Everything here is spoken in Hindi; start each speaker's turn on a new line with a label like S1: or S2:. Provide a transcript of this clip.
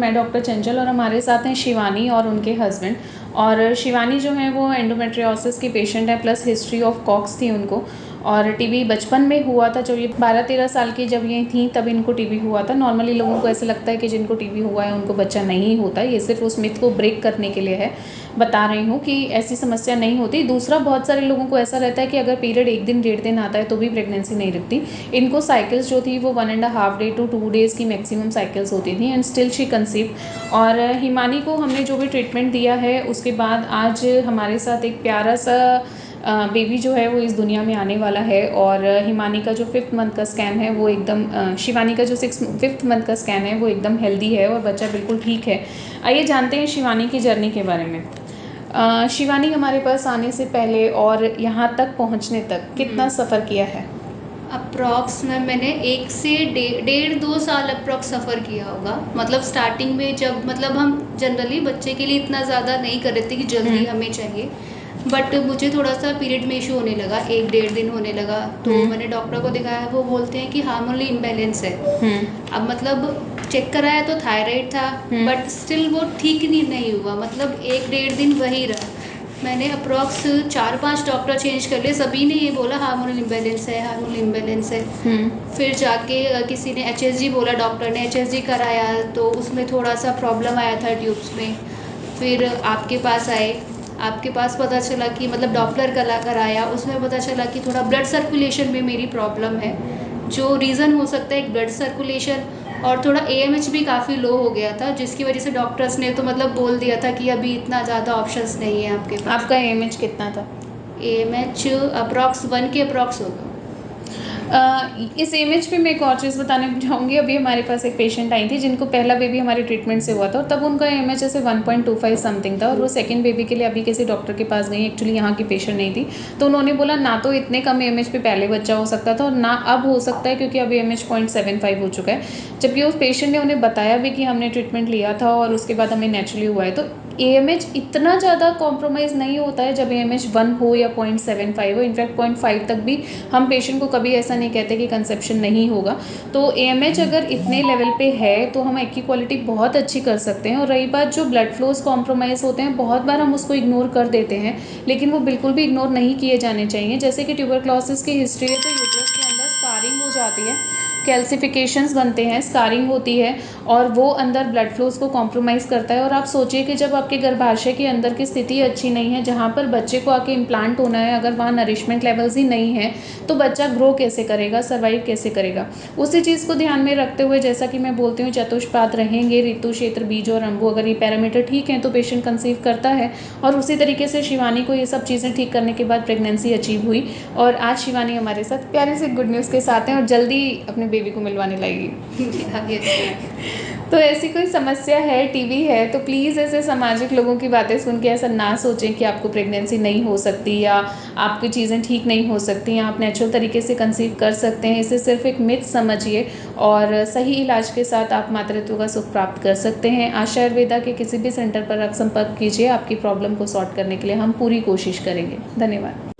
S1: मैं डॉक्टर चंचल और हमारे साथ हैं शिवानी और उनके हस्बैंड। और शिवानी जो है वो एंडोमेट्रियोसिस की पेशेंट है, प्लस हिस्ट्री ऑफ कॉक्स थी उनको। और टीबी बचपन में हुआ था, जब ये 12-13 साल की जब ये थी तब इनको टीबी हुआ था। नॉर्मली लोगों को ऐसा लगता है कि जिनको टीबी हुआ है उनको बच्चा नहीं होता। ये सिर्फ उस मिथ को ब्रेक करने के लिए है, बता रही हूँ कि ऐसी समस्या नहीं होती। दूसरा, बहुत सारे लोगों को ऐसा रहता है कि अगर पीरियड 1 दिन 1.5 दिन आता है तो भी प्रेगनेंसी नहीं रुकती। इनको साइकिल्स जो थी वो 1.5 डे टू 2 डेज़ की मैक्सिमम साइकिल्स होती थी एंड स्टिल शी कंसीव। और हिमानी को हमने जो भी ट्रीटमेंट दिया है उसके बाद आज हमारे साथ एक प्यारा सा बेबी जो है वो इस दुनिया में आने वाला है। और हिमानी का जो 5th मंथ का स्कैन है वो एकदम शिवानी का जो 5th मंथ का स्कैन है वो एकदम हेल्दी है और बच्चा बिल्कुल ठीक है। आइए जानते हैं शिवानी की जर्नी के बारे में। शिवानी हमारे पास आने से पहले और यहाँ तक पहुँचने तक कितना सफ़र किया है?
S2: अप्रॉक्स में मैंने 1 से 1.5-2 साल अप्रॉक्स सफ़र किया होगा। मतलब स्टार्टिंग में जब हम जनरली बच्चे के लिए इतना ज़्यादा नहीं कर रहे थे कि जल्दी हमें चाहिए, बट मुझे थोड़ा सा पीरियड में इशू होने लगा, 1-1.5 दिन होने लगा। तो मैंने डॉक्टर को दिखाया, वो बोलते हैं कि हार्मोनल इम्बैलेंस है। अब मतलब चेक कराया तो थायराइड था, बट स्टिल वो ठीक नहीं हुआ। मतलब 1-1.5 दिन वही रहा। मैंने अप्रॉक्स 4-5 डॉक्टर चेंज कर लिए, सभी ने ये बोला हार्मोनल इम्बैलेंस है, हार्मोनल इम्बैलेंस है। फिर जाके किसी ने HSG बोला, डॉक्टर ने HSG कराया तो उसमें थोड़ा सा प्रॉब्लम आया था ट्यूब्स में। फिर आपके पास आए, आपके पास पता चला कि मतलब डॉपलर कराया, उसमें पता चला कि थोड़ा ब्लड सर्कुलेशन में मेरी प्रॉब्लम है। जो रीज़न हो सकता है एक ब्लड सर्कुलेशन, और थोड़ा AMH भी काफ़ी लो हो गया था, जिसकी वजह से डॉक्टर्स ने तो मतलब बोल दिया था कि अभी इतना ज़्यादा ऑप्शंस नहीं है आपके पास।
S1: आपका AMH कितना था?
S2: AMH अप्रॉक्स 1 के अप्रॉक्स होगा।
S1: इस इमेज पे मैं एक और चीज़ बताने चाहूँगी। अभी हमारे पास एक पेशेंट आई थी जिनको पहला बेबी हमारे ट्रीटमेंट से हुआ था और तब उनका इमेज ऐसे 1.25 समथिंग था और वो सेकंड बेबी के लिए अभी किसी डॉक्टर के पास गई। एक्चुअली यहाँ की पेशेंट नहीं थी, तो उन्होंने बोला ना तो इतने कम इमेज पे पहले बच्चा हो सकता था और ना अब हो सकता है, क्योंकि अभी इमेज 0.75 हो चुका है। जबकि उस पेशेंट ने उन्हें बताया भी कि हमने ट्रीटमेंट लिया था और उसके बाद हमें नेचुरली हुआ है। तो AMH इतना ज़्यादा कॉम्प्रोमाइज़ नहीं होता है जब AMH 1 हो या 0.75 हो। इनफैक्ट 0.5 तक भी हम पेशेंट को कभी ऐसा नहीं कहते कि कंसेप्शन नहीं होगा। तो AMH अगर इतने लेवल पे है तो हम एग की क्वालिटी बहुत अच्छी कर सकते हैं। और रही बात जो ब्लड फ्लोज कॉम्प्रोमाइज़ होते हैं, बहुत बार हम उसको इग्नोर कर देते हैं, लेकिन वो बिल्कुल भी इग्नोर नहीं किए जाने चाहिए। जैसे कि ट्यूबरक्लोसिस की हिस्ट्री है तो यूट्रस के अंदर स्कारिंग हो जाती है, कैल्सिफिकेशंस बनते हैं, स्कारिंग होती है और वो अंदर ब्लड फ्लोज को कॉम्प्रोमाइज़ करता है। और आप सोचिए कि जब आपके गर्भाशय के अंदर की स्थिति अच्छी नहीं है, जहाँ पर बच्चे को आके इम्प्लांट होना है, अगर वहाँ नरिशमेंट लेवल्स ही नहीं है तो बच्चा ग्रो कैसे करेगा, सर्वाइव कैसे करेगा। उसी चीज़ को ध्यान में रखते हुए, जैसा कि मैं बोलती हूँ, चतुष्पाद रहेंगे, ऋतु, क्षेत्र, बीज और अंबु, अगर ये पैरामीटर ठीक हैं तो पेशेंट कंसीव करता है। और उसी तरीके से शिवानी को ये सब चीज़ें ठीक करने के बाद प्रेगनेंसी अचीव हुई और आज शिवानी हमारे साथ प्यारे से गुड न्यूज़ के साथ हैं और जल्दी अपने बेबी को मिलवाने लगेगी। तो ऐसी कोई समस्या है, टीबी है, तो प्लीज़ ऐसे सामाजिक लोगों की बातें सुन के ऐसा ना सोचें कि आपको प्रेगनेंसी नहीं हो सकती या आपकी चीज़ें ठीक नहीं हो सकती या आप नेचुरल तरीके से कंसीव कर सकते हैं। इसे सिर्फ एक मिथ समझिए और सही इलाज के साथ आप मातृत्व का सुख प्राप्त कर सकते हैं। आशा आयुर्वेदा के किसी भी सेंटर पर आप संपर्क कीजिए, आपकी प्रॉब्लम को सॉर्ट करने के लिए हम पूरी कोशिश करेंगे। धन्यवाद।